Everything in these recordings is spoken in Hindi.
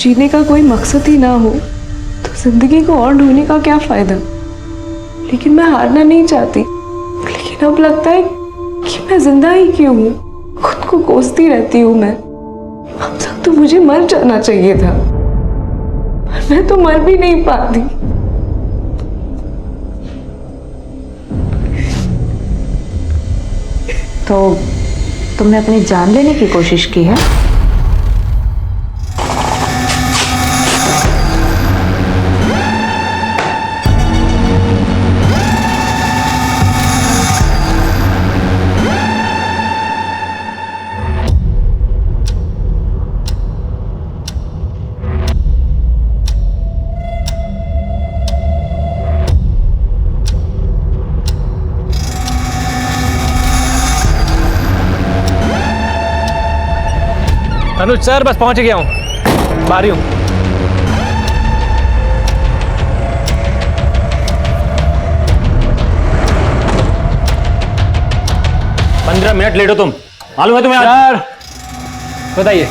जीने का कोई मकसद ही ना हो तो जिंदगी को और ढूंढने का क्या फायदा। लेकिन मैं हारना नहीं चाहती, लेकिन अब लगता है कि मैं जिंदा ही क्यों हूँ। खुद को कोसती रहती हूँ मैं। अब तक तो मुझे मर जाना चाहिए था, पर मैं तो मर भी नहीं पाती। तो तुमने अपनी जान लेने की कोशिश की है? अनुज सर, बस पहुंच गया हूं, बाहर ही हूं। पंद्रह मिनट लेट हो तुम, मालूम है तुम्हें? सर बताइए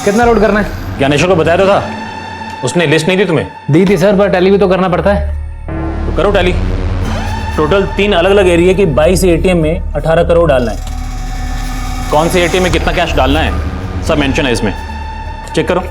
कितना लोड करना है? ज्ञानेश्वर को बताया तो था, उसने लिस्ट नहीं दी तुम्हें? दी थी सर, पर टैली भी तो करना पड़ता है। तो करो टैली। टोटल 3 अलग अलग एरिया की 22 एटीएम में 18 करोड़ डालना है। कौन से एटीएम में कितना कैश डालना है सब मेंशन है इसमें, चेक करो।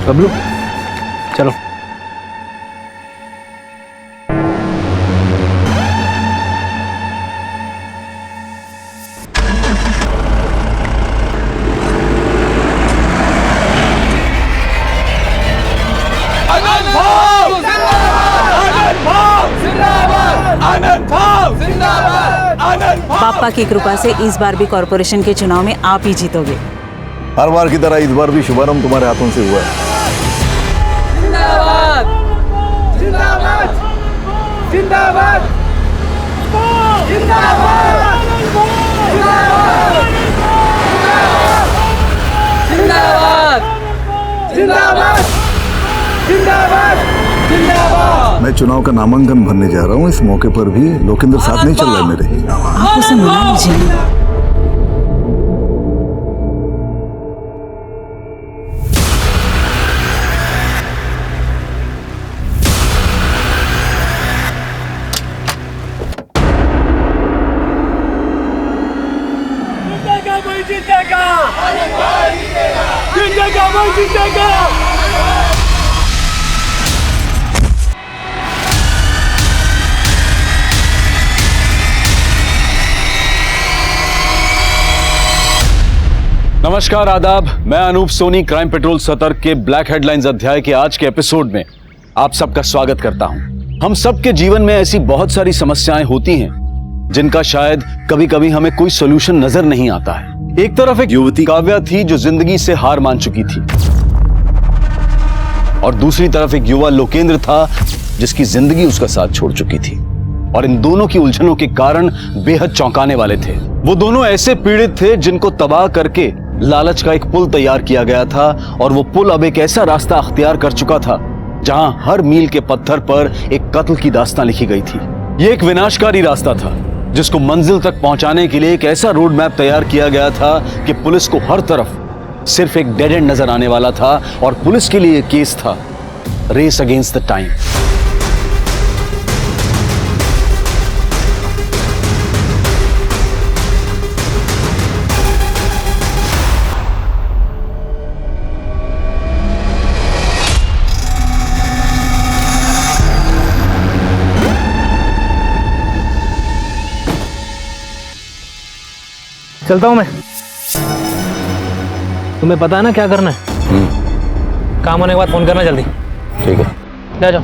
बबलू चलो। पापा की कृपा से इस बार भी कॉर्पोरेशन के चुनाव में आप ही जीतोगे। हर बार की तरह इस बार भी शुभारंभ तुम्हारे हाथों से हुआ है। जिंदाबाद जिंदाबाद जिंदाबाद जिंदाबाद जिंदाबाद जिंदाबाद जिंदाबाद जिंदाबाद। मैं चुनाव का नामांकन भरने जा रहा हूँ। इस मौके पर भी लोकेंद्र साथ नहीं चल रहा है मेरे। आप उसे मना लीजिए। नमस्कार, आदाब। मैं अनूप सोनी क्राइम पेट्रोल सतर्क के ब्लैक हेडलाइंस अध्याय के आज के एपिसोड में आप सबका स्वागत करता हूं। हम सबके जीवन में ऐसी बहुत सारी समस्याएं होती हैं जिनका शायद कभी कभी हमें कोई सोल्यूशन नजर नहीं आता है। एक तरफ एक युवती काव्या थी जो जिंदगी से हार मान चुकी थी, और दूसरी तरफ एक युवा लोकेंद्र था जिसकी जिंदगी उसका साथ छोड़ चुकी थी। और इन दोनों की उलझनों के कारण बेहद चौंकाने वाले थे। वो दोनों ऐसे पीड़ित थे जिनको तबाह करके लालच का एक पुल तैयार किया गया था, और वो पुल अब एक ऐसा रास्ता अख्तियार कर चुका था जहां हर मील के पत्थर पर एक कत्ल की दास्तां लिखी गई थी। यह एक विनाशकारी रास्ता था जिसको मंजिल तक पहुंचाने के लिए एक ऐसा रोड मैप तैयार किया गया था कि पुलिस को हर तरफ सिर्फ एक डेड एंड नजर आने वाला था और पुलिस के लिए केस था रेस अगेंस्ट द टाइम। चलता हूँ मैं। तुम्हें पता है ना क्या करना है? काम होने के बाद फोन करना जल्दी। ठीक है, जा जाओ।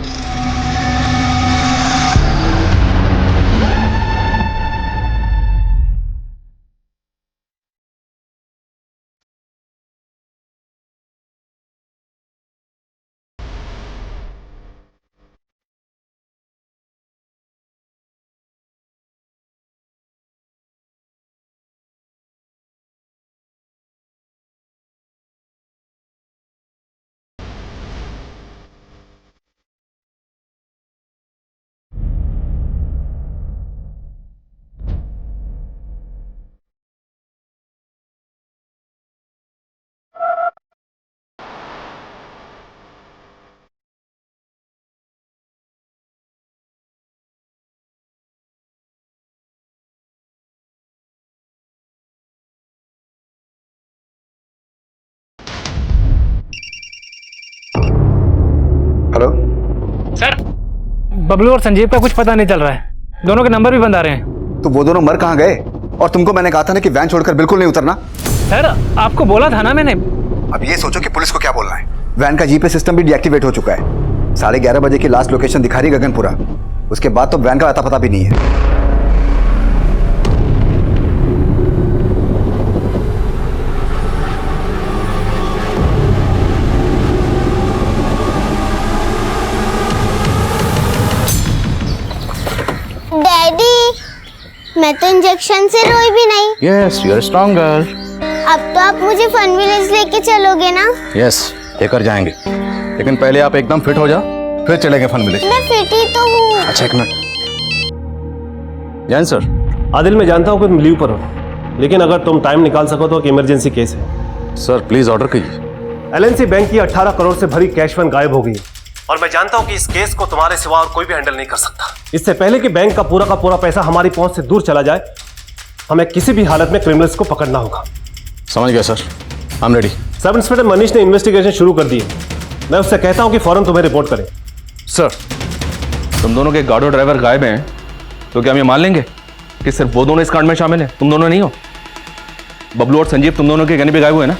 हेलो सर, बबलू और संजीव का कुछ पता नहीं चल रहा है। दोनों के नंबर भी बंद आ रहे हैं। तो वो दोनों मर कहाँ गए? और तुमको मैंने कहा था ना कि वैन छोड़कर बिल्कुल नहीं उतरना। सर, आपको बोला था ना मैंने। अब ये सोचो कि पुलिस को क्या बोलना है। वैन का जीपीएस सिस्टम भी डीएक्टिवेट हो चुका है। 11:30 बजे की लास्ट लोकेशन दिखा रही गगनपुरा। उसके बाद तो वैन का अता पता भी नहीं है। डैडी, मैं तो इंजेक्शन से रोई भी नहीं। Yes, you are strong girl. अब तो आप मुझे फन विलेज लेके चलोगे ना? यस, लेकर जाएंगे, लेकिन पहले आप एकदम फिट हो जाओ, फिर चलेंगे फन विलेज। मैं फिट ही तो हूँ। अच्छा, एक मिनट। जैन सर, आदिल, मैं जानता हूँ कि तुम लीव पर हो, लेकिन अगर तुम टाइम निकाल सको तो एक इमरजेंसी केस है। सर प्लीज ऑर्डर कीजिए। एलएनसी बैंक की 18 करोड़ से भरी कैश फंड गायब हो गई और मैं जानता हूँ कि इस केस को तुम्हारे सिवा और कोई भी हैंडल नहीं कर सकता। इससे पहले कि बैंक का पूरा पैसा हमारी पहुंच से दूर चला जाए, हमें किसी भी हालत में क्रिमिनल्स को पकड़ना होगा। समझ गया sir, I am ready. Sub inspector Manish ने इन्वेस्टिगेशन शुरू कर दी है। मैं उससे कहता हूँ कि फौरन तुम्हें रिपोर्ट करें। सर, तुम दोनों के गार्ड और ड्राइवर गायब हैं, तो क्या हम ये मान लेंगे कि सिर्फ वो दोनों इस कांड में शामिल हैं? तुम दोनों नहीं हो? बबलू और संजीव तुम दोनों के कहने पे गायब हुए ना?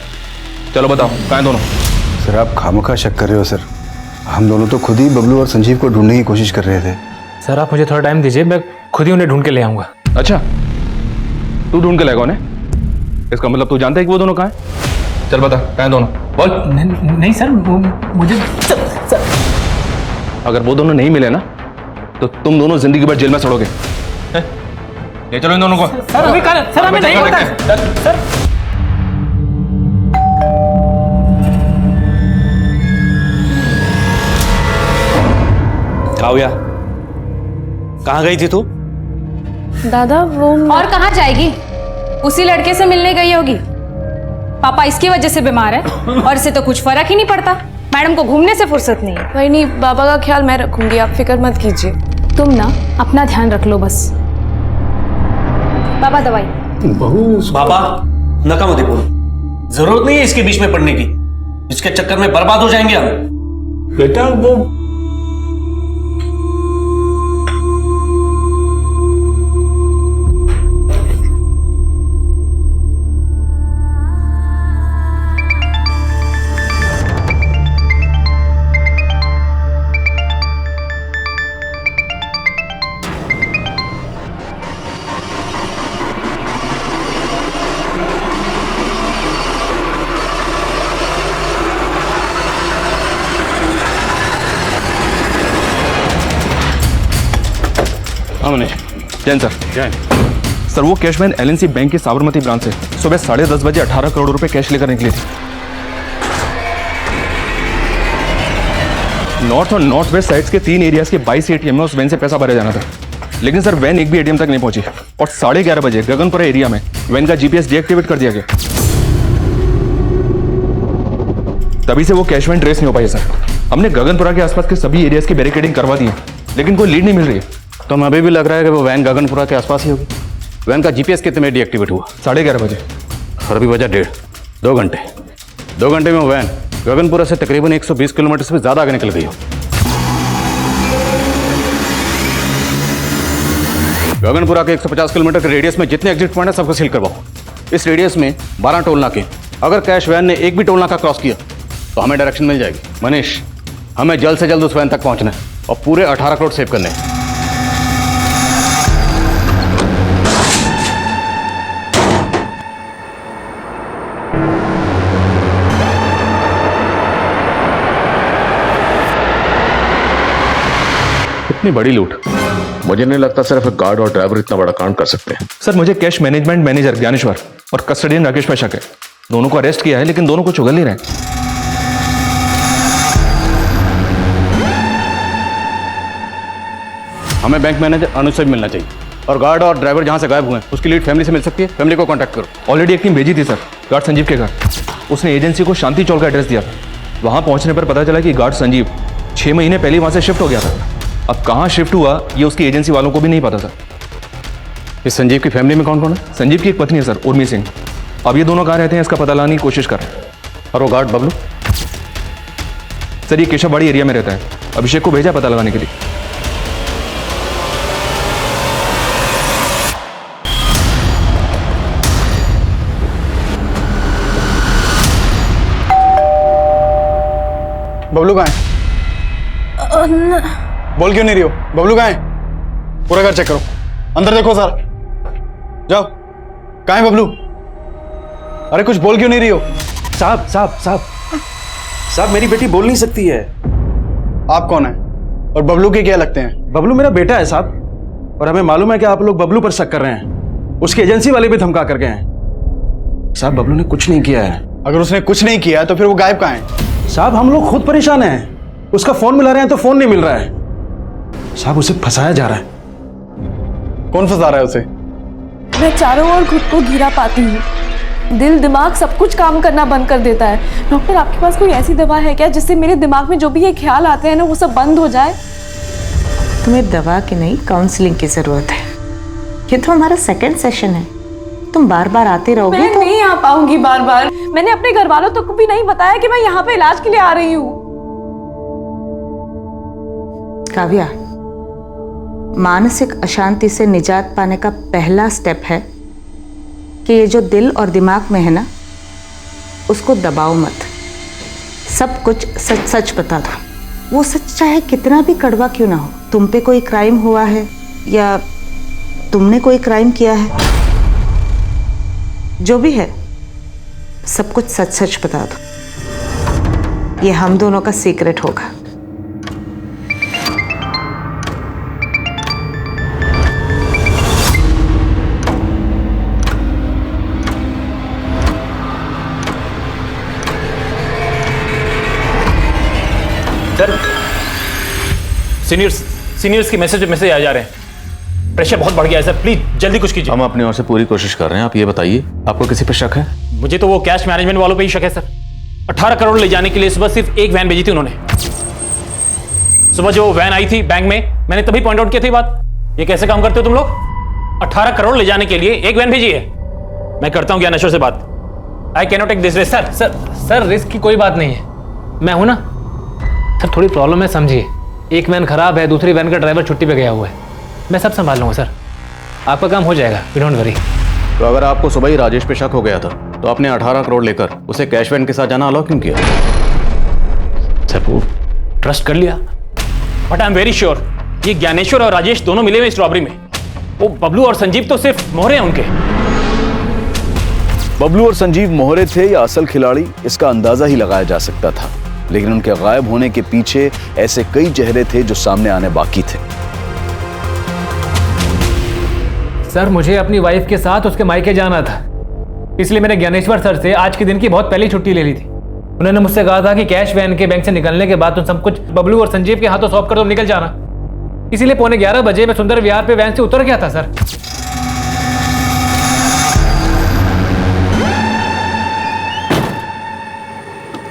चलो बताओ, कहाँ हैं दोनों? सर, आप खामोखा शक कर रहे हो सर। हम दोनों तो खुद ही बबलू और संजीव को ढूंढने की कोशिश कर रहे थे। सर, आप मुझे थोड़ा टाइम दीजिए, मैं खुद ही उन्हें ढूंढ के ले आऊंगा। अच्छा, तू ढूंढ के लाएगा उन्हें? इसका मतलब तू जानता है कि वो दोनों कहाँ हैं? चल बता, कहाँ हैं दोनों? बोल। नहीं सर, मुझे अगर वो दोनों नहीं मिले ना, तो तुम दोनों जिंदगी भर जेल में सड़ोगे। ले चलो इन दोनों को। सर, अभी सर, हमें नहीं पता। सर, काव्या, कहाँ गई थी तू? दादा, वो और कहाँ जाएगी? उसी लड़के से मिलने गई होगी। पापा इसकी वजह से बीमार है और इसे तो कुछ फर्क ही नहीं पड़ता। मैडम को घूमने से फुर्सत नहीं है। वही नहीं, बाबा का ख्याल मैं रखूंगी, आप फिक्र मत कीजिए। तुम ना अपना ध्यान रख लो बस। बाबा दवाई। बाबा, नकाम होते बोलो, जरूरत नहीं है इसके बीच में पड़ने की। इसके चक्कर में बर्बाद हो जाएंगे हम। बेटा, वो मनीष, जैन सर। जैन सर, वो कैशमैन एलएनसी बैंक की साबरमती ब्रांच से सुबह 10:30 बजे 18 करोड़ रुपए कैश लेकर निकली थी। नॉर्थ और नॉर्थ वेस्ट साइड्स के 3 एरियाज के 22 एटीएम में उस वैन से पैसा भरा जाना था, लेकिन सर वैन एक भी एटीएम तक नहीं पहुंची और 11:30 बजे गगनपुरा एरिया में वैन का जीपीएस डीएक्टिवेट कर दिया गया। तभी से वो कैश वैन ट्रेस नहीं हो पाई सर। हमने गगनपुरा के आसपास के सभी एरियाज की बैरिकेडिंग करवा दी है, लेकिन कोई लीड नहीं मिल रही है। तो हमें अभी भी लग रहा है कि वो वैन गगनपुरा के आसपास ही होगी। वैन का जीपीएस कितने में डीएक्टिवेट हुआ? 11:30 बजे। और अभी बजा 1.5 2 घंटे। 2 घंटे में वो वैन गगनपुरा से तकरीबन 120 किलोमीटर से भी ज़्यादा आगे निकल गई हो। गगनपुरा के 150 किलोमीटर के रेडियस में जितने एग्जिट पॉइंट है सबको सील करवाओ। इस रेडियस में 12 टोल नाके। अगर कैश वैन ने एक भी टोल नाका क्रॉस किया तो हमें डायरेक्शन मिल जाएगी। मनीष, हमें जल्द से जल्द उस वैन तक पहुंचना है और पूरे 18 करोड़ सेव करने हैं। इतनी बड़ी लूट, मुझे नहीं लगता सिर्फ एक गार्ड और ड्राइवर इतना बड़ा कांड कर सकते हैं। सर मुझे कैश मैनेजमेंट मैनेजर ज्ञानेश्वर और कस्टडियन राकेश पे शक है। दोनों को अरेस्ट किया है, लेकिन दोनों को चुगल नहीं रहे। हमें बैंक मैनेजर अनुज से भी मिलना चाहिए और गार्ड और ड्राइवर जहां से गायब हुए हैं उसकी लीड फैमिली से मिल सकती है। फैमिली को कांटेक्ट करो। ऑलरेडी एक टीम भेजी थी सर गार्ड संजीव के घर। उसने एजेंसी को शांति चौक का एड्रेस दिया था। वहां पहुंचने पर पता चला कि गार्ड संजीव 6 महीने पहले वहां से शिफ्ट हो गया था। अब कहां शिफ्ट हुआ ये उसकी एजेंसी वालों को भी नहीं पता था। इस संजीव की फैमिली में कौन कौन है? संजीव की एक पत्नी है सर, उर्मी सिंह। अब ये दोनों कहाँ रहते हैं इसका पता लगाने की कोशिश कर रहे हैं। और वो गार्ड बबलू? सर ये केशवबाड़ी एरिया में रहता है। अभिषेक को भेजा पता लगाने के लिए। बबलू कहाँ है? बोल क्यों नहीं रही हो? बबलू कहाँ है? पूरा घर चेक करो, अंदर देखो सर। जाओ, कहाँ है बबलू? अरे कुछ बोल क्यों नहीं रही हो? साहब मेरी बेटी बोल नहीं सकती है। आप कौन है और बबलू के क्या लगते हैं? बबलू मेरा बेटा है साहब, और हमें मालूम है कि आप लोग बबलू पर शक कर रहे हैं। उसकी एजेंसी वाले भी धमका कर गए हैं। साहब बबलू ने कुछ नहीं किया है। अगर उसने कुछ नहीं किया तो फिर वो गायब कहाँ है? साहब हम लोग खुद परेशान हैं। उसका फोन मिला रहे हैं तो फोन नहीं मिल रहा है। साहब उसे फंसाया जा रहा है। कौन फंसा रहा है उसे? मैं चारों ओर खुद को घिरा पाती हूँ। दिल दिमाग सब कुछ काम करना बंद कर देता है। डॉक्टर आपके पास कोई ऐसी दवा है क्या जिससे मेरे दिमाग में जो भी ये ख्याल आते हैं ना वो सब बंद हो जाए? तुम्हें दवा की नहीं काउंसलिंग की जरूरत है। ये तो हमारा सेकंड सेशन है। तुम बार बार आते रहोगे मैं तो नहीं आ पाऊंगी बार बार। मैंने अपने घर वालों तक को भी नहीं बताया कि मैं यहाँ पे इलाज के लिए आ रही हूँ। काव्या, मानसिक अशांति से निजात पाने का पहला स्टेप है कि ये जो दिल और दिमाग में है ना उसको दबाओ मत। सब कुछ सच सच बता दो। वो सच चाहे कितना भी कड़वा क्यों ना हो। तुम पे कोई क्राइम हुआ है या तुमने कोई क्राइम किया है, जो भी है सब कुछ सच सच बता दो। ये हम दोनों का सीक्रेट होगा। सर सीनियर्स की मैसेज आ जा रहे हैं। प्रेशर बहुत बढ़ गया है सर, प्लीज जल्दी कुछ कीजिए। हम अपनी ओर से पूरी कोशिश कर रहे हैं। आप ये बताइए, आपको किसी पे शक है? मुझे तो वो कैश मैनेजमेंट वालों पे ही शक है सर। 18 करोड़ ले जाने के लिए सुबह सिर्फ एक वैन भेजी थी उन्होंने। सुबह जो वैन आई थी बैंक में, मैंने तभी पॉइंट आउट किया थी बात। ये कैसे काम करते हो तुम लोग? 18 करोड़ ले जाने के लिए एक वैन भेजी है। मैं करता हूँ ज्ञानेश्वर से बात। I can not take this risk. Sir risk की कोई बात नहीं है, मैं हूं ना। सर थोड़ी प्रॉब्लम है, समझिए। एक वैन खराब है, दूसरी वैन का ड्राइवर छुट्टी पे गया हुआ है। मैं सब संभाल लूंगा सर, आपका काम हो जाएगा, वी डोंट वरी। तो अगर आपको सुबह ही राजेश पे शक हो गया था तो आपने 18 करोड़ लेकर उसे कैश वैन के साथ जाना अलाउ क्यों किया? सर वो ट्रस्ट कर लिया, but I am very sure ये ज्ञानेश्वर और राजेश दोनों मिले हुए इस रॉबरी में। वो बबलू और संजीव तो सिर्फ मोहरे हैं उनके। बबलू और संजीव मोहरे थे या असल खिलाड़ी, इसका अंदाजा ही लगाया जा सकता था, लेकिन उनके गायब होने के पीछे ऐसे कई चेहरे थे जो सामने आने बाकी थे। सर मुझे अपनी वाइफ के साथ उसके मायके जाना था, इसलिए मैंने ज्ञानेश्वर सर से आज के दिन की बहुत पहले छुट्टी ले ली थी। उन्होंने मुझसे कहा था कि कैश वैन के बैंक से निकलने के बाद तुम सब कुछ बबलू और संजीव के हाथों सौंप कर तुम निकल जाना। इसीलिए 11:15 बजे मैं सुंदर विहार पे वैन से उतर गया था सर।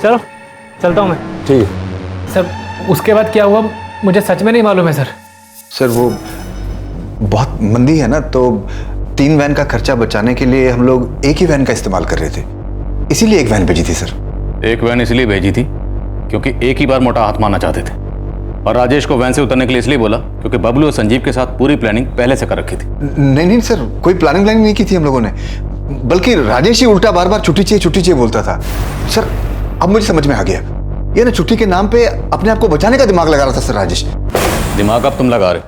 चलो चलता हूँ मैं। ठीक है सर, उसके बाद क्या हुआ मुझे सच में नहीं मालूम है सर। सर, वो बहुत मंदी है ना, तो 3 वैन का खर्चा बचाने के लिए हम लोग एक ही वैन का इस्तेमाल कर रहे थे, इसीलिए एक वैन भेजी थी सर। एक वैन इसलिए भेजी थी क्योंकि एक ही बार मोटा हाथ मारना चाहते थे, और राजेश को वैन से उतरने के लिए इसलिए बोला क्योंकि बबलू और संजीव के साथ पूरी प्लानिंग पहले से कर रखी थी। नहीं नहीं सर, कोई प्लानिंग नहीं की थी हम लोगों ने, बल्कि राजेश ही उल्टा बार बार छुट्टी चाहिए बोलता था। सर, अब मुझे समझ में आ गया, ये ना छुट्टी के नाम पे अपने आप को बचाने का दिमाग लगा रहा था सर राजेश। दिमाग अब तुम लगा रहे हो।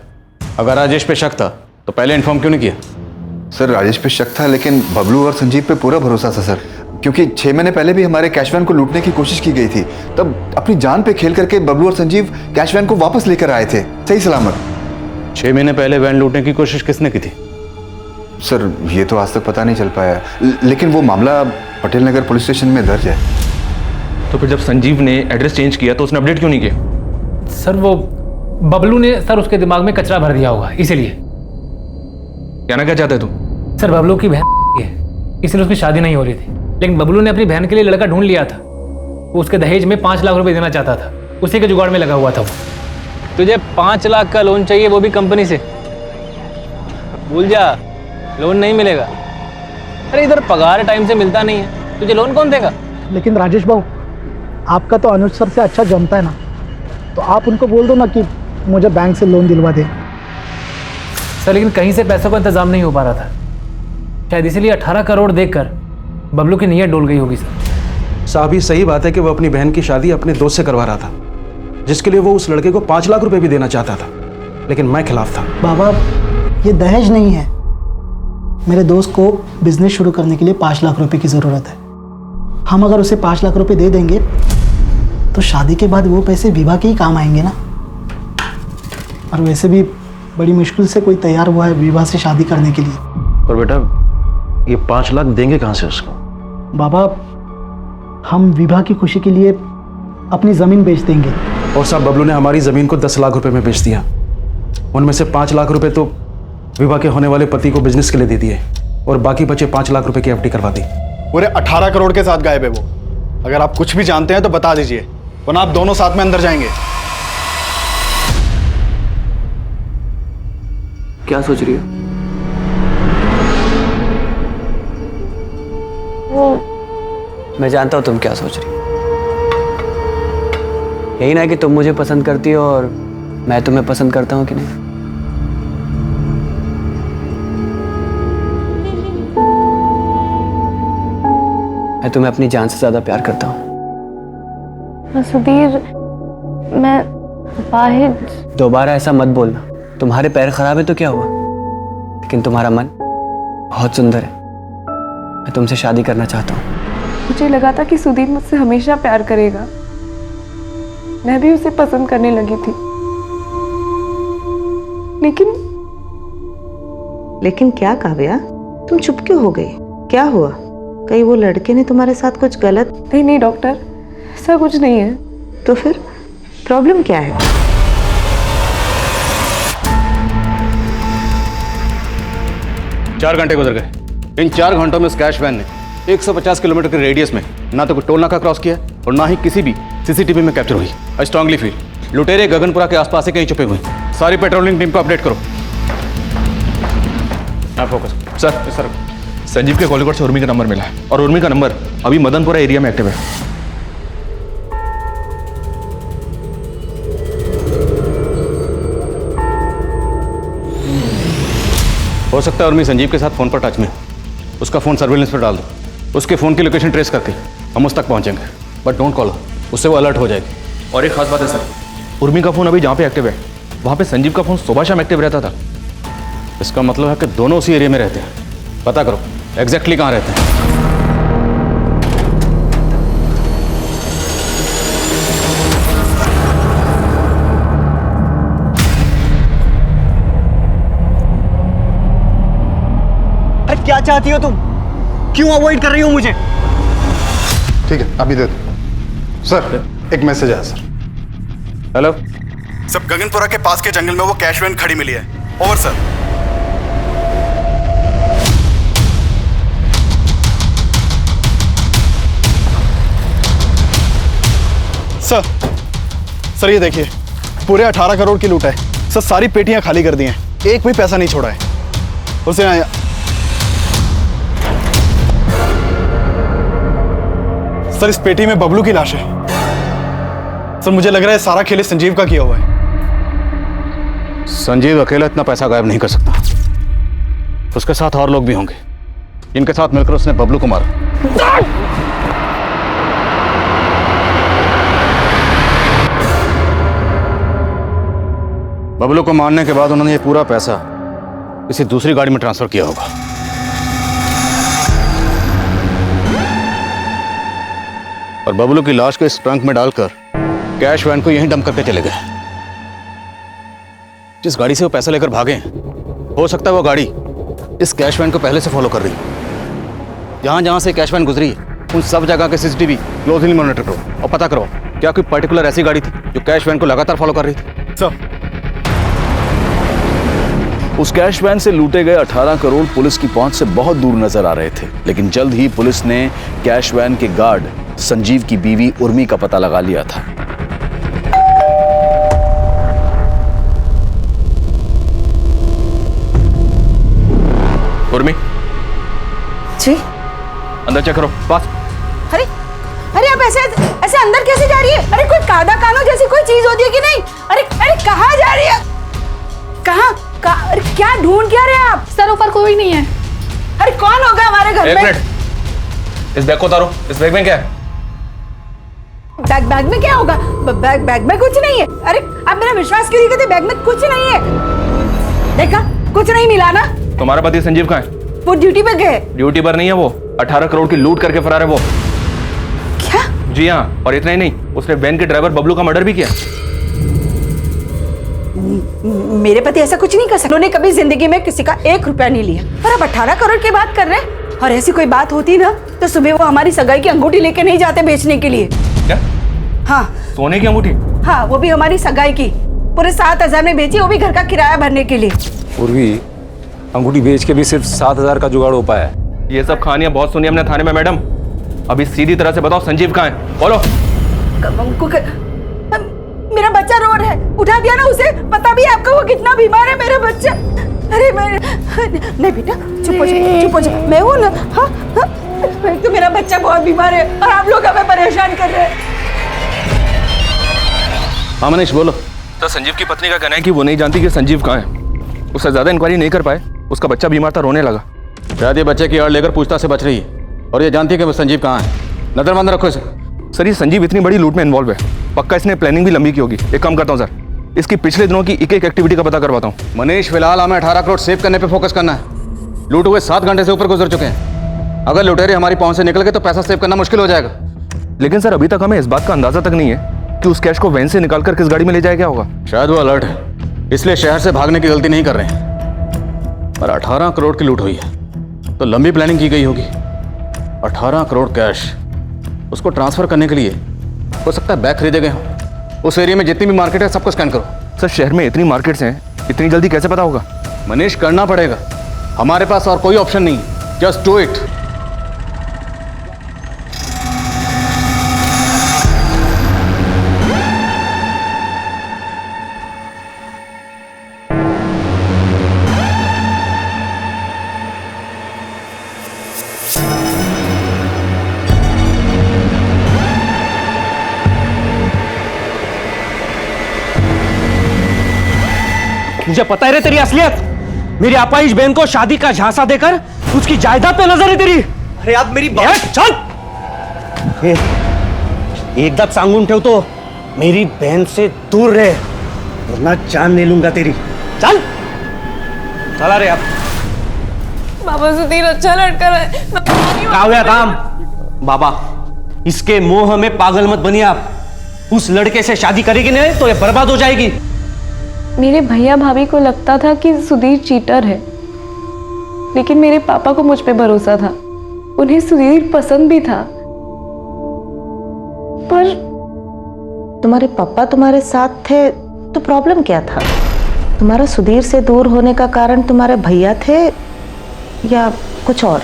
अगर राजेश पे शक था तो पहले इन्फॉर्म क्यों नहीं किया? सर, राजेश पे शक था, लेकिन बबलू और संजीव पे पूरा भरोसा था सर, क्योंकि 6 महीने पहले भी हमारे कैश वैन को लूटने की कोशिश की गई थी। तब अपनी जान पे खेल करके बबलू और संजीव कैश वैन को वापस लेकर आए थे सही सलामत। 6 महीने पहले वैन लूटने की कोशिश किसने की थी? सर, ये तो आज तक पता नहीं चल पाया, लेकिन वो मामला पटेल नगर पुलिस स्टेशन में दर्ज है। तो फिर जब संजीव ने एड्रेस चेंज किया तो उसने अपडेट क्यों नहीं किया? सर, वो बबलू ने सर उसके दिमाग में कचरा भर दिया होगा, इसीलिए। कहना क्या चाहते तुम? सर, बबलू की बहन है, इसलिए उसकी शादी नहीं हो रही थी, लेकिन बबलू ने अपनी बहन के लिए लड़का ढूंढ लिया था। वो उसके दहेज में 5 लाख रुपए देना चाहता था, उसी के जुगाड़ में लगा हुआ था वो। तुझे 5 लाख का लोन चाहिए, वो भी कंपनी से? भूल जा, लोन नहीं मिलेगा। अरे इधर पगार टाइम से मिलता नहीं है, तुझे लोन कौन देगा? लेकिन राजेश भाऊ, आपका तो अनुज सर से अच्छा जमता है ना, तो आप उनको बोल दो ना कि मुझे बैंक से लोन दिलवा दे। सर, लेकिन कहीं से पैसों का इंतजाम नहीं हो पा रहा था, शायद इसीलिए 18 करोड़ देखकर बबलू की नीयत डोल गई होगी। सर साहब, ये सही बात है कि वो अपनी बहन की शादी अपने दोस्त से करवा रहा था, जिसके लिए वो उस लड़के को 5 लाख रुपए भी देना चाहता था, लेकिन मैं खिलाफ था। बाबा, ये दहेज नहीं है, मेरे दोस्त को बिजनेस शुरू करने के लिए 5 लाख रुपए की ज़रूरत है। हम अगर उसे 5 लाख रुपए दे देंगे तो शादी के बाद वो पैसे विवाह के ही काम आएंगे ना, और वैसे भी बड़ी मुश्किल से कोई तैयार हुआ है विवाह से शादी करने के लिए। पर बेटा, ये 5 लाख देंगे कहाँ से उसको? बाबा, हम विवाह की खुशी के लिए अपनी ज़मीन बेच देंगे। और साहब, बबलू ने हमारी ज़मीन को 10 लाख रुपए में बेच दिया, उनमें से 5 लाख रुपए तो विवाह के होने वाले पति को बिजनेस के लिए दे दिए, और बाकी बचे 5 लाख रुपए की एफडी करवा दी। पूरे 18 करोड़ के साथ गायब है वो। अगर आप कुछ भी जानते हैं तो बता दीजिए, वरना आप दोनों साथ में अंदर जाएंगे। क्या सोच रही हो? मैं जानता हूं तुम क्या सोच रही हो। यही ना कि तुम मुझे पसंद करती हो और मैं तुम्हें पसंद करता हूं कि नहीं? मैं तुम्हें अपनी जान से ज्यादा प्यार करता हूं। सुधीर, मैं वाहिद। दोबारा ऐसा मत बोलना। तुम्हारे पैर खराब है तो क्या हुआ, लेकिन तुम्हारा मन बहुत सुंदर है। मैं तुमसे शादी करना चाहता हूँ। मुझे लगा था कि सुधीर मुझसे हमेशा प्यार करेगा, मैं भी उसे पसंद करने लगी थी, लेकिन क्या काव्या, तुम चुप क्यों हो गई? क्या हुआ? कहीं वो लड़के ने तुम्हारे साथ कुछ गलत? नहीं डॉक्टर, ऐसा कुछ नहीं है। तो फिर प्रॉब्लम क्या है? चार घंटे गुजर गए। इन 4 घंटों में उस कैश वैन ने 150 किलोमीटर के रेडियस में ना तो कोई टोल नाका क्रॉस किया और ना ही किसी भी सीसीटीवी में कैप्चर हुई। आई स्ट्रांगली फील लुटेरे गगनपुरा के आसपास से कहीं छुपे हुए। सारी पेट्रोलिंग टीम को अपडेट करो। फोकस सर, संजीव के कॉलिकोट से उर्मी का नंबर मिला है और उर्मी का नंबर अभी मदनपुरा एरिया में एक्टिव है। हो सकता है उर्मी संजीव के साथ फोन पर टच में। उसका फोन सर्विलेंस पर डाल दो। उसके फोन की लोकेशन ट्रेस करके हम उस तक पहुंचेंगे, बट डोंट कॉल, उससे वो अलर्ट हो जाएगी। और एक खास बात है सर, उर्मी का फोन अभी जहाँ पे एक्टिव है वहाँ पे संजीव का फोन सुबह शाम एक्टिव रहता था। इसका मतलब है कि दोनों उसी एरिया में रहते हैं। पता करो एग्जैक्टली कहाँ रहते हैं। अरे क्या चाहती हो तुम? क्यों अवॉइड कर रही हो मुझे? ठीक है, अभी दे दो। सर एक मैसेज आया सर। हेलो सब गगनपुरा के पास के जंगल में वो कैश वैन खड़ी मिली है। Over sir. सर ये देखिए पूरे 18 करोड़ की लूट है सर। सारी पेटियां खाली कर दी हैं, एक भी पैसा नहीं छोड़ा है। उसे सर इस पेटी में बबलू की लाश है। सर मुझे लग रहा है सारा खेल संजीव का किया हुआ है। संजीव अकेला इतना पैसा गायब नहीं कर सकता, उसके साथ और लोग भी होंगे जिनके साथ मिलकर उसने बबलू को मारा। बबलू को मारने के बाद उन्होंने ये पूरा पैसा किसी दूसरी गाड़ी में ट्रांसफर किया होगा। और बबलू की लाश को इस ट्रंक में डालकर कैश वैन को यहीं डंप करके चले गए। जिस गाड़ी से वो पैसा लेकर भागे हो सकता है वो गाड़ी इस कैश वैन को पहले से फॉलो कर रही है। जहां जहां से कैश वैन गुजरी उन सब जगह के सीसीटीवी क्लोजली मॉनिटर करो और पता करो क्या कोई पर्टिकुलर ऐसी गाड़ी थी जो कैश वैन को लगातार फॉलो कर रही थी। सर उस कैश वैन से लूटे गए 18 करोड़ पुलिस की पहुंच से बहुत दूर नजर आ रहे थे, लेकिन जल्द ही पुलिस ने कैश वैन के गार्ड संजीव की बीवी उर्मी का पता लगा लिया था। उर्मी जी अंदर चेक करो। पास। अरे अरे आप ऐसे ऐसे अंदर कैसे जा रही है? अरे कोई कादा कानो जैसी कोई चीज होती है कि नहीं? अरे अरे कहाँ जा रही है? कहाँ? अरे क्या ढूंढ क्या रहे हैं आप? सर ऊपर कोई नहीं है। अरे कौन होगा हमारे घर में? एक मिनट, इस बैग को उतारो। इस बैग में क्या है? बैग में क्या होगा? बैग में कुछ नहीं है। अरे आप मेरा विश्वास क्यों नहीं करते? बैग में कुछ नहीं है। देखा कुछ नहीं मिला ना? तुम्हारा पति संजीव कहाँ है? वो ड्यूटी पे गए। ड्यूटी पर नहीं है, वो 18 करोड़ की लूट करके फरार है वो। क्या? जी हाँ, और इतना ही नहीं, उसने वैन के ड्राइवर बबलू का मर्डर भी किया। मेरे पति ऐसा कुछ नहीं कर सकते। उन्होंने कभी जिंदगी में किसी का 1 रुपया नहीं लिया। और अब 18 करोड़ की बात कर रहे हैं। और ऐसी कोई बात होती ना तो सुबह वो हमारी सगाई की अंगूठी लेके नहीं जाते बेचने के लिए। क्या? हाँ सोने की अंगूठी? हाँ, वो भी हमारी सगाई की। पूरे 7,000 में बेची, वो भी घर का किराया भरने के लिए। पूर्वी अंगूठी बेच के भी सिर्फ 7,000 का जुगाड़ हो पाया है। ये सब कहानियां बहुत सुनी हमने थाने में मैडम। अभी सीधी तरह से बताओ संजीव कहाँ है? बोलो। मेरा बच्चा रो रहा है, उठा दिया ना उसे। पता भी है आपको वो कितना बीमार है मेरा बच्चा। अरे मैं नहीं बेटा, चुप हो जा। मैं हूं ना। हाँ हाँ, तो मेरा बच्चा बहुत बीमार है और आप लोग हमें परेशान कर रहे हैं। हाँ मनीष बोलो। तो संजीव की पत्नी का कहना है कि वो नहीं जानती कि संजीव कहाँ है। उससे ज्यादा इंक्वायरी नहीं कर पाए, उसका बच्चा बीमार था, रोने लगा। शायद ये बच्चे की आड़ लेकर पूछताछ से बच रही है और ये जानती है कि वो संजीव कहाँ है। नजरबंद रखो इसे। सर ये संजीव इतनी बड़ी लूट में इन्वॉल्व है, पक्का इसने प्लानिंग भी लंबी की होगी। एक काम करता हूँ सर, इसकी पिछले दिनों की एक एक्टिविटी का पता करवाता हूँ। मनीष फिलहाल हमें 18 करोड़ सेव करने पे फोकस करना है। लूट हुए 7 घंटे से ऊपर गुजर चुके हैं। अगर लुटेरे हमारी पहुंच से निकल गए तो पैसा सेव करना मुश्किल हो जाएगा। लेकिन सर अभी तक हमें इस बात का अंदाजा तक नहीं है कि उस कैश को वैन से निकालकर किस गाड़ी में ले जाया गया होगा। शायद वो अलर्ट है, इसलिए शहर से भागने की गलती नहीं कर रहे हैं। पर 18 करोड़ की लूट हुई है तो लंबी प्लानिंग की गई होगी। 18 करोड़ कैश उसको ट्रांसफर करने के लिए हो सकता है बैग खरीदे गए हों। उस एरिया में जितनी भी मार्केट है सबको स्कैन करो। सर शहर में इतनी मार्केट्स हैं, इतनी जल्दी कैसे पता होगा? मनीष करना पड़ेगा, हमारे पास और कोई ऑप्शन नहीं। Just do it. मुझे पता है रे तेरी असलियत। मेरी अपाहिज बहन को शादी का झांसा देकर उसकी जायदाद पे नजर है तेरी। अरे आप मेरी बात चल। एकदा सांगून ठेवतो, मेरी बहन से दूर रहे वरना जान ले लूंगा तेरी। चल चला रे आप। बाबा सुधीर अच्छा लड़का है। काव्या काम बाबा, इसके मोह में पागल मत बनिए आप। उस लड़के से शादी करेगी नहीं तो ये बर्बाद हो जाएगी। मेरे भैया भाभी को लगता था कि सुधीर चीटर है, लेकिन मेरे पापा को मुझ पे भरोसा था। उन्हें सुधीर पसंद भी था, पर तुम्हारे पापा तुम्हारे साथ थे तो प्रॉब्लम क्या था? तुम्हारा सुधीर से दूर होने का कारण तुम्हारे भैया थे या कुछ और?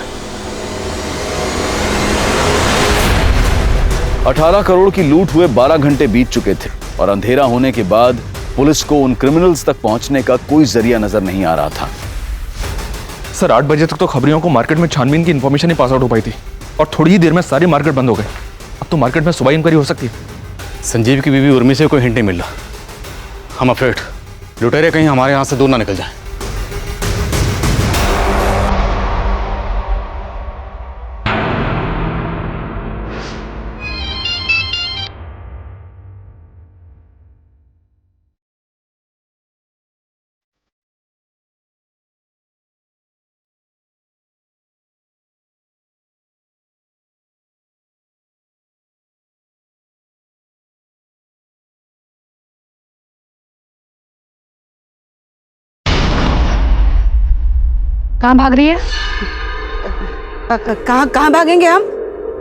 18 करोड़ की लूट हुए 12 घंटे बीत चुके थे और अंधेरा होने के बाद पुलिस को उन क्रिमिनल्स तक पहुंचने का कोई जरिया नजर नहीं आ रहा था। सर 8 बजे तक तो खबरियों को मार्केट में छानबीन की इन्फॉर्मेशन ही पास आउट हो पाई थी और थोड़ी ही देर में सारी मार्केट बंद हो गई। अब तो मार्केट में सुबह इंक्वायरी हो सकती है। संजीव की बीवी उर्मी से कोई हिंट नहीं मिल रहा। हम अफ्रेड लुटेरे कहीं हमारे यहाँ से दूर ना निकल जाए। कहाँ भाग रही है? कहाँ भागेंगे हम?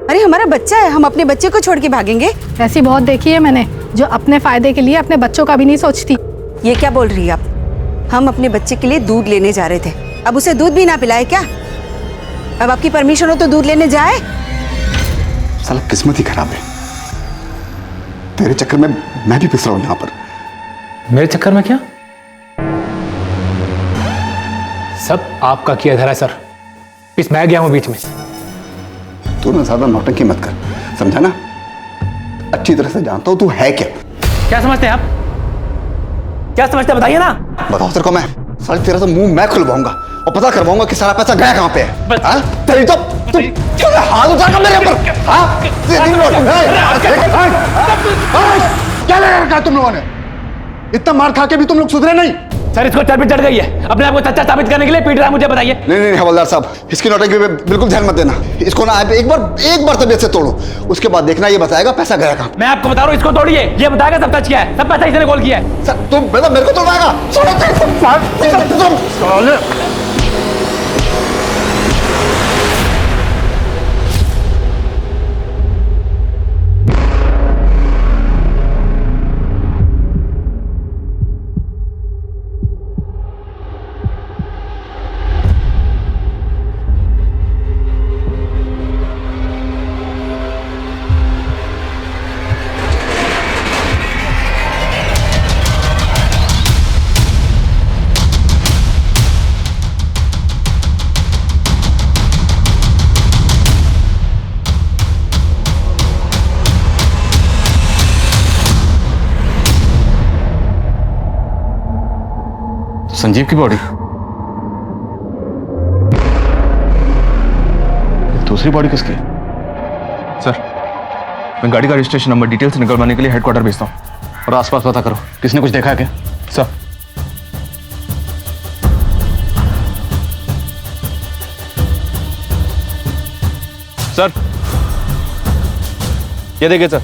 अरे हमारा बच्चा है, हम अपने बच्चे को छोड़ के भागेंगे? ऐसी बहुत देखी है मैंने जो अपने फायदे के लिए अपने बच्चों का भी नहीं सोचती। ये क्या बोल रही है आप? हम अपने बच्चे के लिए दूध लेने जा रहे थे, अब उसे दूध भी ना पिलाए क्या? अब आपकी परमिशन हो तो दूध लेने जाए? साला किस्मत ही खराब है। तेरे चक्कर में मैं भी पिस रहा हूँ यहाँ पर। मेरे चक्कर में क्या? सब आपका किया धरा सर। पिस मैं गया हूं बीच में। तू ना ज्यादा नौटंकी मत कर, समझा ना? अच्छी तरह से जानता हूं तू है क्या। क्या समझते हैं आप? क्या समझते हैं बताइए ना। बताओ तेरे को मैं साले तेरा तो मुंह मैं खुलवाऊंगा और पता करवाऊंगा कि सारा पैसा गया कहां पे है। हाँ? तेरी तो तू हाथ उठाकर मेरे ऊपर। हाँ? क्या लगा रखा तुम लोगों ने? इतना मार खा के भी तुम लोग सुधरे नहीं। सर इसको चर्बी चढ़ गई है, अपने आप को सच्चा साबित करने के लिए पीट रहा है मुझे, बताइए। नहीं हवलदार साहब, इसकी नौटंकी पे बिल्कुल ध्यान मत देना। इसको ना एक बार तबीयत से तोड़ो, उसके बाद देखना ये बताएगा पैसा गया कहाँ। मैं आपको बता रहा हूँ, इसको तोड़िए, ये बताएगा सब सच क्या है, सब पैसा इसने गोल किया है। सर तुम बेटा मेरे को तोड़वाएगा? संजीव की बॉडी, दूसरी बॉडी किसकी है? सर मैं गाड़ी का रजिस्ट्रेशन नंबर डिटेल से निकलवाने के लिए हेडक्वार्टर भेजता हूँ। और आसपास पता करो, किसने कुछ देखा है क्या? सर सर ये देखिए सर,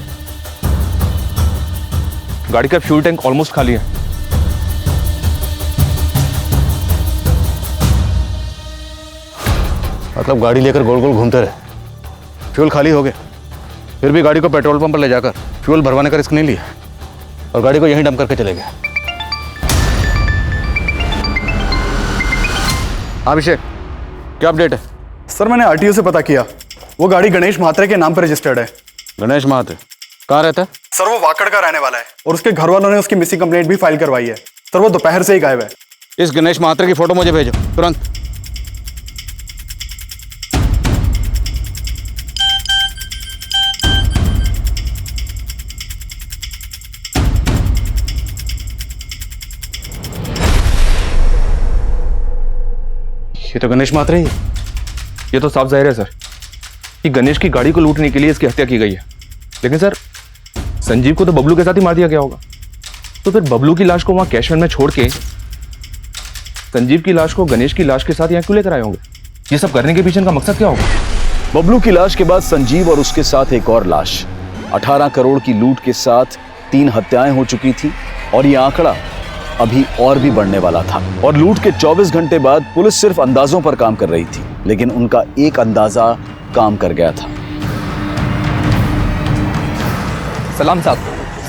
गाड़ी का फ्यूल टैंक ऑलमोस्ट खाली है। मतलब गाड़ी लेकर गोल गोल घूमते रहे, फ्यूल खाली हो गया, फिर भी गाड़ी को पेट्रोल पंप पर ले जाकर फ्यूल भरवाने का रिस्क नहीं लिया और गाड़ी को यहीं डंप करके चले गए। अभिषेक क्या अपडेट है? सर मैंने आरटीओ से पता किया, वो गाड़ी गणेश महात्रे के नाम पर रजिस्टर्ड है। गणेश महात्रे कहाँ रहता है? सर वो वाकड़ का रहने वाला है और उसके घर वालों ने उसकी मिसिंग कंप्लेंट भी फाइल करवाई है। सर वो दोपहर से ही गायब है। इस गणेश महात्रे की फोटो मुझे भेजो तुरंत। ये तो गणेश महात्रे ही। ये तो साफ जाहिर है सर कि गणेश की गाड़ी को लूटने के लिए इसकी हत्या की गई है, लेकिन सर संजीव को तो बबलू के साथ ही मार दिया गया होगा। तो फिर बबलू की लाश को वहां कैश वैन में छोड़ के संजीव की लाश को गणेश की लाश के साथ यहाँ क्यों लेकर आए होंगे? ये सब करने के पीछे इनका मकसद क्या होगा? बबलू की लाश के बाद संजीव और उसके साथ एक और लाश। 18 करोड़ की लूट के साथ 3 हत्याएं हो चुकी थी और ये आंकड़ा अभी और भी बढ़ने वाला था। और लूट के 24 घंटे बाद पुलिस सिर्फ अंदाजों पर काम कर रही थी, लेकिन उनका एक अंदाजा काम कर गया था। सलाम साहब,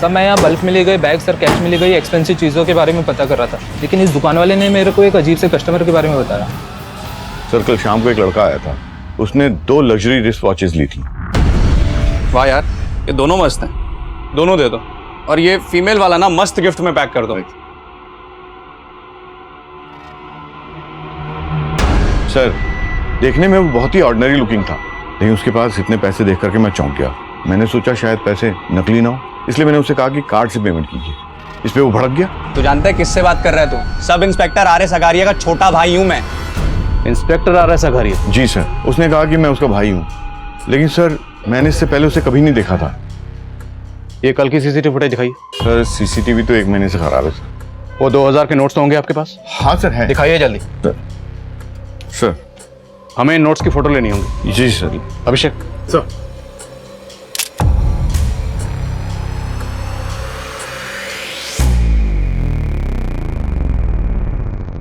सब मैं यहाँ बल्क मिली गई बैग सर, कैश मिली गई, एक्सपेंसिव चीज़ों के बारे में पता कर रहा था, लेकिन इस दुकान वाले ने मेरे को एक अजीब से कस्टमर के बारे में बताया। सर कल शाम को एक लड़का आया था, उसने 2 लग्जरी रिस्ट वॉचेस ली थी। वाह यार, ये दोनों मस्त हैं, दोनों दे दो। और ये फीमेल वाला ना मस्त गिफ्ट में पैक कर दो। सर देखने में वो बहुत ही ऑर्डिनरी लुकिंग था, लेकिन उसके पास इतने पैसे देख करके मैं चौंक गया। मैंने सोचा शायद पैसे नकली ना हो, इसलिए मैंने उससे कहा कि कार्ड से पेमेंट कीजिए। इस पे वो भड़क गया। तू जानता है किससे बात कर रहा है तू? Sub inspector R S Agariya का छोटा भाई हूं मैं। Inspector R S Agaria? जी सर, उसने कहा कि मैं उसका भाई हूँ, लेकिन सर मैंने इससे पहले उसे कभी नहीं देखा था। ये कल की सीसीटीवी फुटेज दिखाइए। सर सीसीटीवी तो 1 महीने से खराब है सर। वो 2000 के नोट्स तो होंगे आपके पास? हाँ सर है। दिखाइए जल्दी। सर हमें इन नोट्स की फोटो लेनी होगी। जी सर। अभिषेक। सर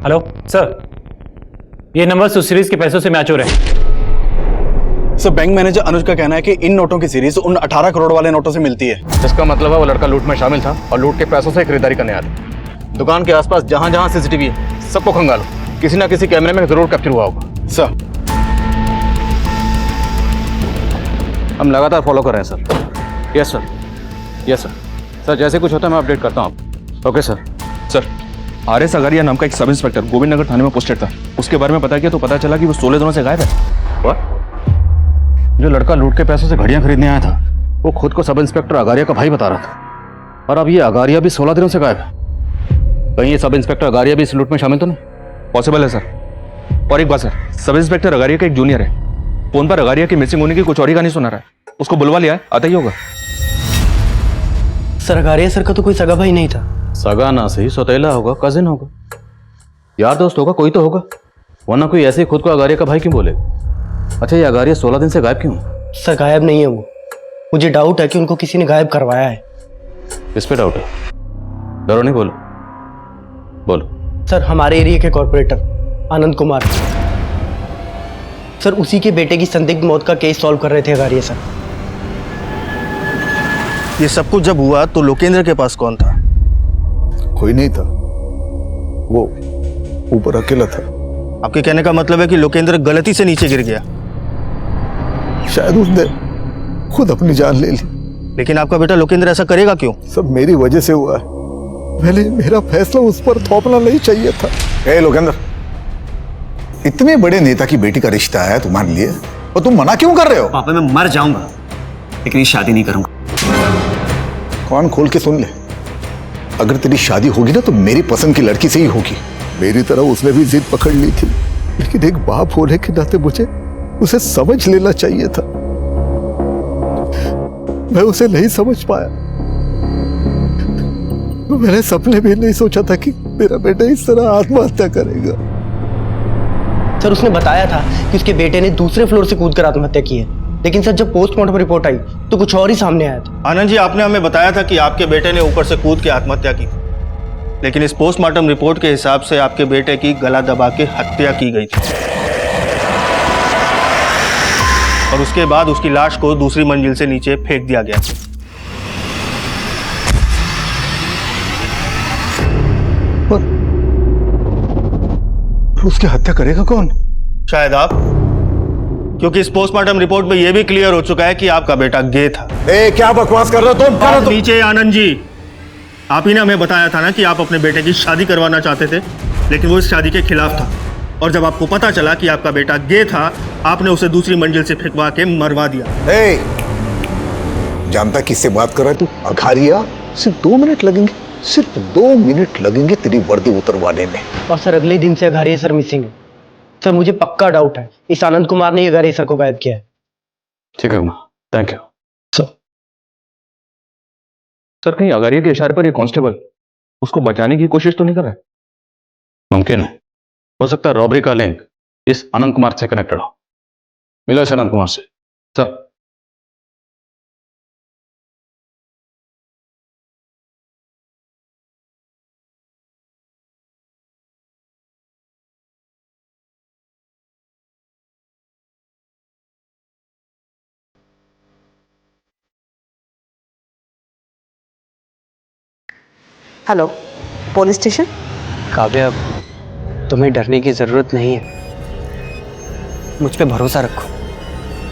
हेलो सर, ये नंबर सुसीरीज के पैसों से मैच हो रहे हैं। सर बैंक मैनेजर अनुज का कहना है कि इन नोटों की सीरीज उन 18 करोड़ वाले नोटों से मिलती है। इसका मतलब है वो लड़का लूट में शामिल था और लूट के पैसों से खरीदारी करने आया था। दुकान के आसपास जहां जहां सीसीटीवी है सबको खंगालो, किसी ना किसी कैमरे में जरूर कैप्चर हुआ होगा। सर हम लगातार फॉलो कर रहे हैं sir. Yes sir, yes sir. Sir जैसे कुछ होता है मैं अपडेट करता हूँ आपको। Okay sir. Sir are S Agariya नाम का एक सब इंस्पेक्टर गोविंद नगर थाने में पोस्टेड था, उसके बारे में पता किया तो पता चला कि वो 16 दिनों से गायब है। जो लड़का लूट के पैसों से घड़ियां खरीदने आया था वो खुद को सब इंस्पेक्टर अगारिया का भाई बता रहा था, और अब ये अगारिया भी 16 दिनों से गायब है। कहीं ये सब इंस्पेक्टर अगारिया भी इस लूट में शामिल तो नहीं? पॉसिबल है सर। और एक बात सर, सब इंस्पेक्टर अगारिया का एक जूनियर है, फोन पर अगारिया की मिसिंग होने की कुछ और ही कहानी सुना रहा है। उसको बुलवा लिया है, आता ही होगा। सर अगारिया सर का तो कोई सगा भाई नहीं था। सगा ना सही, सौतेला होगा, कजिन होगा, यार दोस्त होगा, कोई तो होगा, वरना कोई ऐसे ही खुद को अगारिया का भाई क्यों बोलेगा? अच्छा ये अगारिया 16 दिन से गायब क्यों? सर गायब नहीं है वो, मुझे डाउट है कि उनको किसी ने गायब करवाया है। किस पे डाउट है? डरो नहीं, बोलो बोलो। सर हमारे एरिया के कॉर्पोरेटर आनंद कुमार सर, उसी के बेटे की संदिग्ध मौत का केस सॉल्व कर रहे थे अगारिया सर। ये सब कुछ जब हुआ तो लोकेंद्र के पास कौन था? कोई नहीं था, वो ऊपर अकेला था। आपके कहने का मतलब है कि लोकेंद्र गलती से नीचे गिर गया? शायद उसने खुद अपनी जान ले ली। लेकिन आपका बेटा लोकेंद्र ऐसा करेगा क्यों? सब मेरी वजह से हुआ है। पहले मेरा फैसला उस पर थोपना नहीं चाहिए था। ए लोकेंद्र, इतने बड़े नेता की बेटी का रिश्ता है तुम्हारे लिए और तुम मना क्यों कर रहे हो? पापा मैं मर जाऊंगा लेकिन ये शादी नहीं करूंगा। कान खोल के सुन ले, अगर तेरी शादी होगी ना तो मेरी पसंद की लड़की से ही होगी। मेरी तरह उसने भी जिद पकड़ ली थी, लेकिन एक बाप होने के नाते मुझे उसे समझ लेना चाहिए था। मैं उसे नहीं समझ पाया। मैंने सपने भी नहीं सोचा था कि मेरा बेटा इस तरह आत्महत्या करेगा। सर उसने बताया था कि उसके बेटे ने दूसरे फ्लोर से कूदकर आत्महत्या की है, लेकिन सर जब पोस्टमार्टम रिपोर्ट आई तो कुछ और ही सामने आया था। आनंद जी, आपने हमें बताया था कि आपके बेटे ने ऊपर से कूद के आत्महत्या की, लेकिन इस पोस्टमार्टम रिपोर्ट के हिसाब से आपके बेटे की गला दबा के हत्या की गई थी और उसके बाद उसकी लाश को दूसरी मंजिल से नीचे फेंक दिया गया। उसकी हत्या करेगा कौन? शायद आप, क्योंकि इस पोस्टमार्टम रिपोर्ट में यह भी क्लियर हो चुका है कि आपका बेटा गे था। क्या बकवास कर रहे हो तुम? आप नीचे आनंद जी, आप ही ने हमें बताया था ना कि आप अपने बेटे की शादी करवाना चाहते थे, लेकिन वो इस शादी के खिलाफ था, और जब आपको पता चला कि आपका बेटा गे था, आपने उसे दूसरी मंजिल से फेंकवा के मरवा दिया। जानता किससे बात कर रहा है तू? अगारिया? सिर्फ 2 मिनट लगेंगे, सिर्फ 2 मिनट लगेंगे तेरी वर्दी उतरवाने में। और सर अगले दिन से अगारिया सर मिसिंग है। सर मुझे पक्का डाउट है इस आनंद कुमार ने अगारिया सर को गायब किया है। ठीक है उमा, थैंक यू सर। कहीं अगारिया के इशारे पर ये कांस्टेबल उसको बचाने की कोशिश तो नहीं कर रहा है? मुमकिन है, हो सकता है रॉबरी का लिंक इस आनंद कुमार से कनेक्टेड हो। मिलो इस आनंद कुमार से। Sir hello, police station? Kavya, तुम्हें डरने की ज़रूरत नहीं है। मुझ पे भरोसा रखो,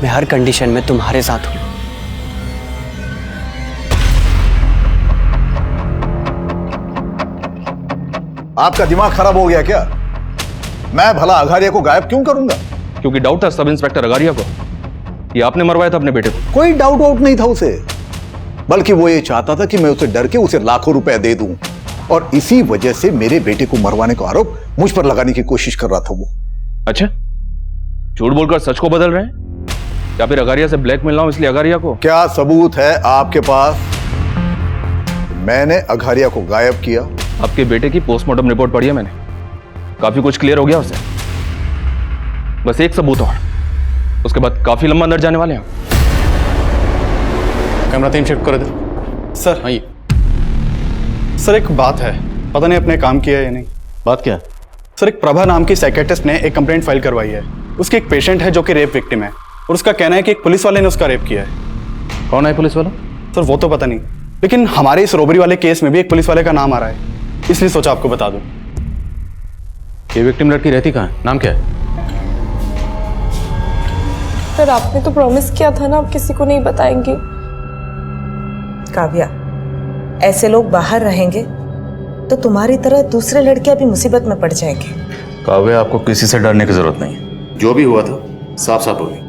मैं हर कंडीशन में तुम्हारे साथ हूँ। आपका दिमाग खराब हो गया क्या? मैं भला अघारिया को गायब क्यों करूंगा? क्योंकि डाउट था सब इंस्पेक्टर अगारिया को, ये आपने मरवाया था अपने बेटे को। कोई डाउट वाउट नहीं था उसे, बल्कि वो ये चाहता था कि मैं उसे डर के उसे लाखों रुपए दे दूं, और इसी वजह से मेरे बेटे को मरवाने का आरोप मुझ पर लगाने की कोशिश कर रहा था वो। अच्छा, झूठ बोलकर सच को बदल रहे हैं, या फिर अगारिया से ब्लैकमेल ना हो इसलिए अगारिया को? क्या सबूत है आपके पास? मैंने अघारिया को गायब किया। आपके बेटे की पोस्टमार्टम रिपोर्ट पढ़ी है मैंने, काफी कुछ क्लियर हो गया उसे। बस एक सबूत और, उसके बाद काफी लंबा अंदर जाने वाले हैं। कैमरा 3 शिफ्ट कर दे। सर आइए। सर एक बात है, पता नहीं अपने काम किया है या नहीं। बात क्या? सर एक प्रभा नाम की साइकेट्रिस्ट ने एक कंप्लेंट फाइल करवाई है। उसकी एक पेशेंट है जो कि रेप विक्टिम है, और उसका कहना है कि एक पुलिस वाले ने उसका रेप किया है। कौन है पुलिस वाला? सर वो तो पता नहीं, लेकिन हमारे इस रोबरी वाले केस में भी एक पुलिस वाले का नाम आ रहा है, इसलिए सोचा आपको बता दूं। ये विक्टिम लड़की रहती कहाँ है? नाम क्या है? सर आपने तो प्रॉमिस किया था ना, आप किसी को नहीं बताएंगे। काव्या, ऐसे लोग बाहर रहेंगे तो तुम्हारी तरह दूसरे लड़कियां भी मुसीबत में पड़ जाएंगे। काव्या, आपको किसी से डरने की जरूरत नहीं है, जो भी हुआ था साफ साफ हो गई।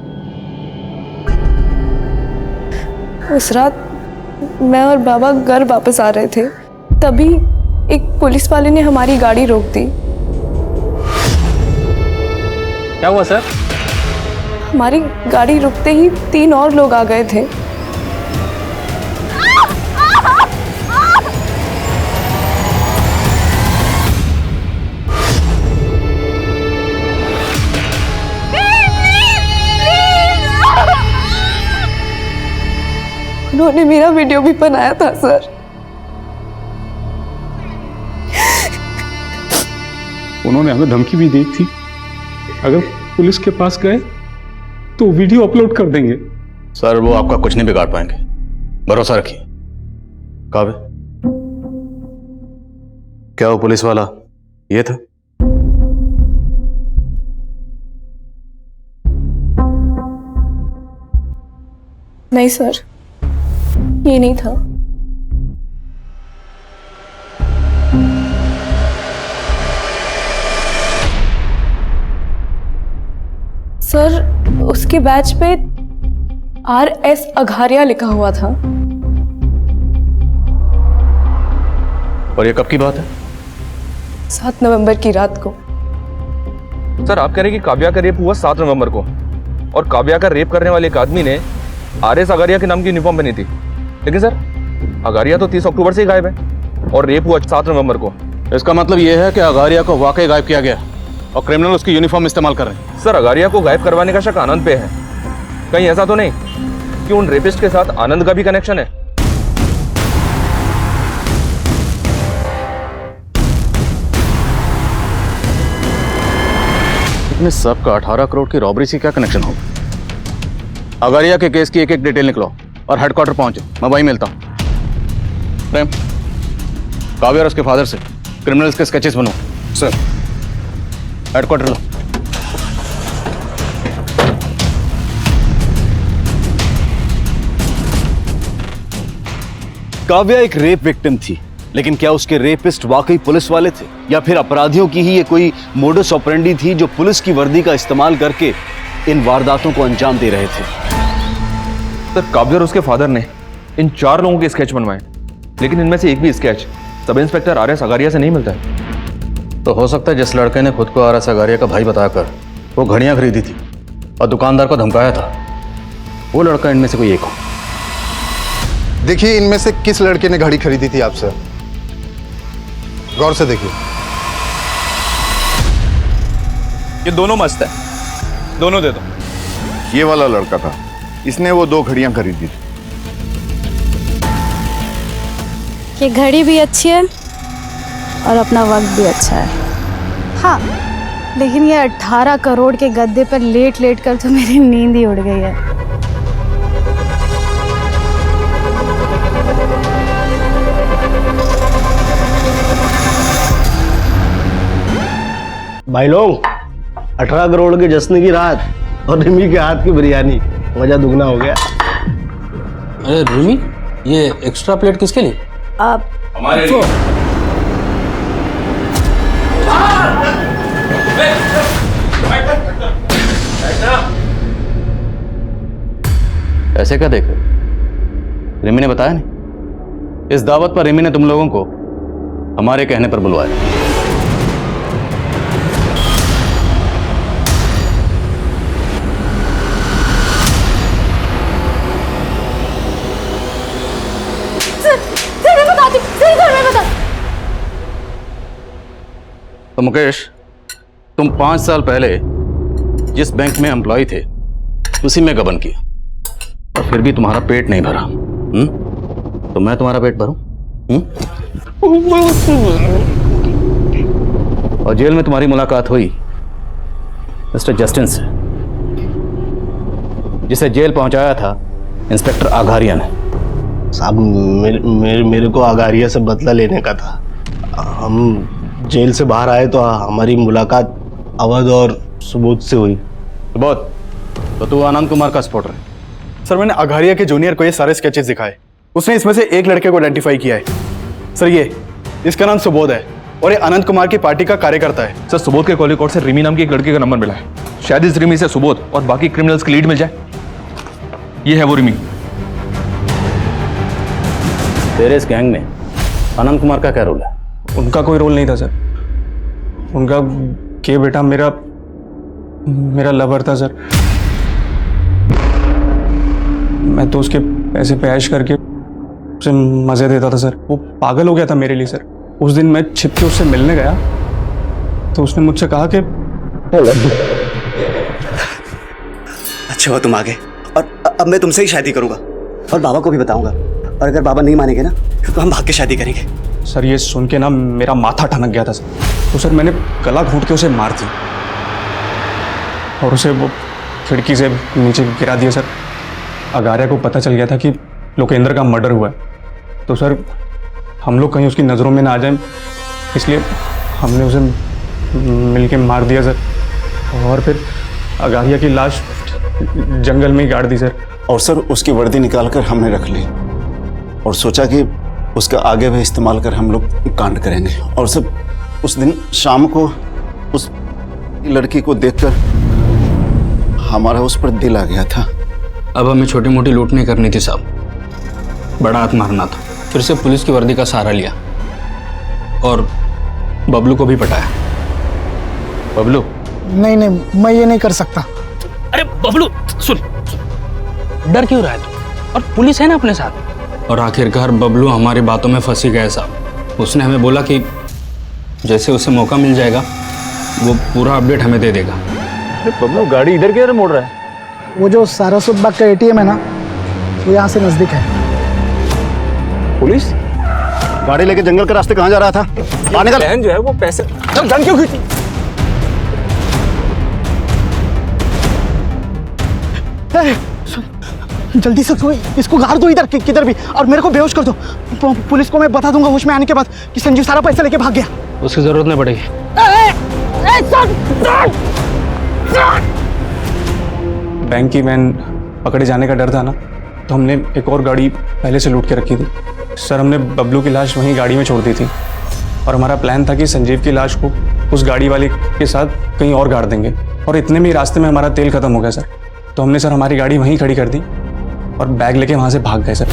उस रात मैं और बाबा घर वापस आ रहे थे, तभी एक पुलिस वाले ने हमारी गाड़ी रोक दी। क्या हुआ सर? हमारी गाड़ी रुकते ही 3 और लोग आ गए थे। उन्होंने मेरा वीडियो भी बनाया था सर। उन्होंने हमें धमकी भी दी थी, अगर पुलिस के पास गए तो वीडियो अपलोड कर देंगे। सर वो आपका कुछ नहीं बिगाड़ पाएंगे, भरोसा रखिए। काव्य, क्या वो पुलिस वाला ये था? नहीं सर, ये नहीं था। सर उसके बैच पे RS अघारिया लिखा हुआ था। और ये कब की बात है? 7 नवंबर की रात को। सर आप कह रहे हैं कि काव्या का रेप हुआ 7 नवंबर को, और काव्या का रेप करने वाले एक आदमी ने RS अगारिया के नाम की यूनिफॉर्म पहनी थी। लेकिन सर अगारिया तो 30 अक्टूबर से ही गायब है, और रेप हुआ 7 नवंबर को। इसका मतलब यह है कि अगारिया को वाकई गायब किया गया और क्रिमिनल उसकी यूनिफॉर्म इस्तेमाल कर रहे हैं। सर अगारिया को गायब करवाने का शक आनंद पे है, कहीं ऐसा तो नहीं कि उन रेपिस्ट के साथ आनंद का भी कनेक्शन है? इतने सब का 18 करोड़ की रॉबरी से क्या कनेक्शन होगा? अगारिया के केस की एक एक डिटेल निकलो और हेडक्वार्टर पहुंचो, मैं वहीं मिलता हूं। प्रेम, काव्या और उसके फादर से क्रिमिनल्स के स्केचेस बनो। सर हेडक्वार्टर लो। काव्या एक रेप विक्टिम थी, लेकिन क्या उसके रेपिस्ट वाकई पुलिस वाले थे, या फिर अपराधियों की ही ये कोई मोडस ऑपरेंडी थी जो पुलिस की वर्दी का इस्तेमाल करके इन वारदातों को अंजाम दे रहे थे? सर काव्या और उसके फादर ने इन 4 लोगों के स्केच बनवाए, लेकिन इनमें से एक भी sketch sub inspector RS Agariya से नहीं मिलता है। तो हो सकता है जिस लड़के ने खुद को RS अगारिया का भाई बताकर वो घड़ियां खरीदी थी और दुकानदार को धमकाया था, वो लड़का इनमें से कोई एक हो। देखिए इनमें से किस लड़के ने घड़ी खरीदी थी आपसे, गौर से देखिए। ये दोनों मस्त है, दोनों दे दो। ये वाला लड़का था, इसने वो 2 घड़ियां खरीदी थी। ये घड़ी भी अच्छी है और अपना वक्त भी अच्छा है। हाँ, लेकिन ये 18 करोड़ के गद्दे पर लेट लेट कर तो मेरी नींद ही उड़ गई है। भाई लोग 18 करोड़ के जश्न की रात और रिमी के हाथ की बिरयानी, मजा दुगना हो गया। अरे रिमी, ये एक्स्ट्रा प्लेट किसके लिए? आप हमारे लिए। ऐसे क्या देख रहे हो? रिमी ने बताया नहीं? इस दावत पर रिमी ने तुम लोगों को हमारे कहने पर बुलवाया। तो मुकेश, तुम 5 साल पहले जिस बैंक में एम्प्लॉय थे उसी में गबन किया और फिर भी तुम्हारा पेट नहीं भरा। तो मैं तुम्हारा पेट भरूं? और जेल में तुम्हारी मुलाकात हुई मिस्टर जस्टिन से, जिसे जेल पहुंचाया था इंस्पेक्टर आघारिया ने। साहब मेरे को आगारिया से बदला लेने का था। हम जेल से बाहर आए तो हमारी मुलाकात अवध और सुबोध से हुई। सुबोध, तो तू आनंद कुमार का सपोर्टर है? सर, मैंने आघारिया के जूनियर को ये सारे स्केचेस दिखाए। उसने इसमें से एक लड़के को आइडेंटिफाई किया है। सर, इसका नाम सुबोध है और ये आनंद कुमार की पार्टी का कार्यकर्ता है। सर, सुबोध के कॉल से रिमी नाम की एक लड़के का नंबर मिला है। शायद इस रिमी से सुबोध और बाकी क्रिमिनल्स की लीड मिल जाए। ये है वो रिमी। तेरे इस गैंग में आनंद कुमार का क्या रोल है? उनका कोई रोल नहीं था सर। उनका के बेटा मेरा लवर था सर। मैं तो उसके पैसे पे ऐश करके उसे मजे देता था सर। वो पागल हो गया था मेरे लिए सर। उस दिन मैं छिप के उससे मिलने गया तो उसने मुझसे कहा कि अच्छा हुआ तुम आ गए, और अब मैं तुमसे ही शादी करूंगा और बाबा को भी बताऊंगा, और अगर बाबा नहीं मानेंगे ना तो हम भाग के शादी करेंगे। सर, ये सुन के ना मेरा माथा ठनक गया था सर। तो सर मैंने गला घोंट के उसे मार दी और उसे वो खिड़की से नीचे गिरा दिया सर। आगारिया को पता चल गया था कि लोकेंद्र का मर्डर हुआ है, तो सर हम लोग कहीं उसकी नज़रों में ना आ जाएं, इसलिए हमने उसे मिलके मार दिया सर। और फिर आगारिया की लाश जंगल में ही गाड़ दी सर। और सर उसकी वर्दी निकाल कर हमने रख ली और सोचा कि उसका आगे भी इस्तेमाल कर हम लोग कांड करेंगे। और सर उस दिन शाम को उस लड़की को देखकर हमारा उस पर दिल आ गया था। अब हमें छोटी मोटी लूट नहीं करनी थी साहब, बड़ा हाथ मारना था। फिर से पुलिस की वर्दी का सहारा लिया और बबलू को भी पटाया। बबलू? नहीं, मैं ये नहीं कर सकता। अरे बबलू सुन, डर क्यों रहा है तू? और पुलिस है ना अपने साथ। और आखिरकार बबलू हमारी बातों में फंसी गया साहब। उसने हमें बोला कि जैसे उसे मौका मिल जाएगा वो पूरा अपडेट हमें दे देगा। अरे बबलू, गाड़ी इधर किधर मोड़ रहा है? वो जो सारस्वत बाग का ATM है ना, वो यहाँ से नजदीक है। पुलिस गाड़ी लेके जंगल के रास्ते कहाँ जा रहा था? आने का बहन जो है वो पैसे गन क्यों खींची? जल्दी से इसको गाड़ दो इधर किधर भी, और मेरे को बेहोश कर दो। पुलिस को मैं बता दूंगा होश में आने के बाद कि संजीव सारा पैसा लेके भाग गया। उसकी जरूरत नहीं पड़ेगी। बैंक की वैन पकड़े जाने का डर था ना, तो हमने एक और गाड़ी पहले से लूट के रखी थी सर। हमने बबलू की लाश वहीं गाड़ी में छोड़ दी थी और हमारा प्लान था कि संजीव की लाश को उस गाड़ी वाले के साथ कहीं और गाड़ देंगे। और इतने में रास्ते में हमारा तेल खत्म हो गया सर, तो हमने सर हमारी गाड़ी वहीं खड़ी कर दी और बैग लेके वहां से भाग गए सर।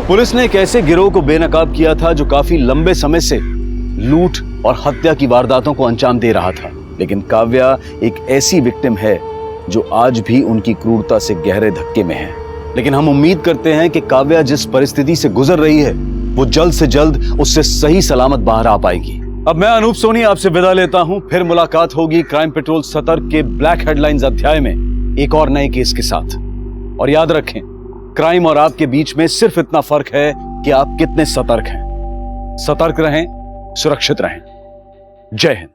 पुलिस ने एक ऐसे गिरोह को बेनकाब किया था जो काफी लंबे समय से लूट और हत्या की वारदातों को अंजाम दे रहा था। लेकिन काव्या एक ऐसी विक्टिम है जो आज भी उनकी क्रूरता से गहरे धक्के में है। लेकिन हम उम्मीद करते हैं कि काव्या जिस परिस्थिति से गुजर रही है वो जल्द से जल्द उससे सही सलामत बाहर आ पाएगी। अब मैं अनूप सोनी आपसे विदा लेता हूं। फिर मुलाकात होगी क्राइम पेट्रोल सतर्क के ब्लैक हेडलाइंस अध्याय में एक और नए केस के साथ। और याद रखें, क्राइम और आपके बीच में सिर्फ इतना फर्क है कि आप कितने सतर्क हैं। सतर्क रहें, सुरक्षित रहें। जय हिंद।